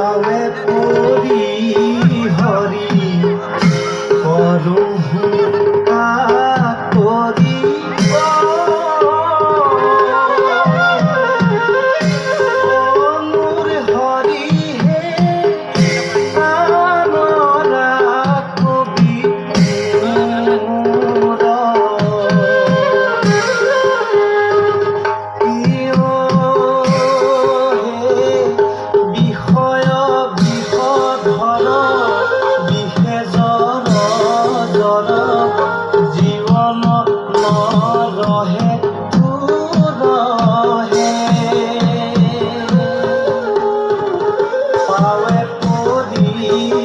পাৱে পৰি হৰি কৰহু কাতৰি মোৰ হৰি হে প্ৰাণৰা কবি মোৰ পাৱে পৰি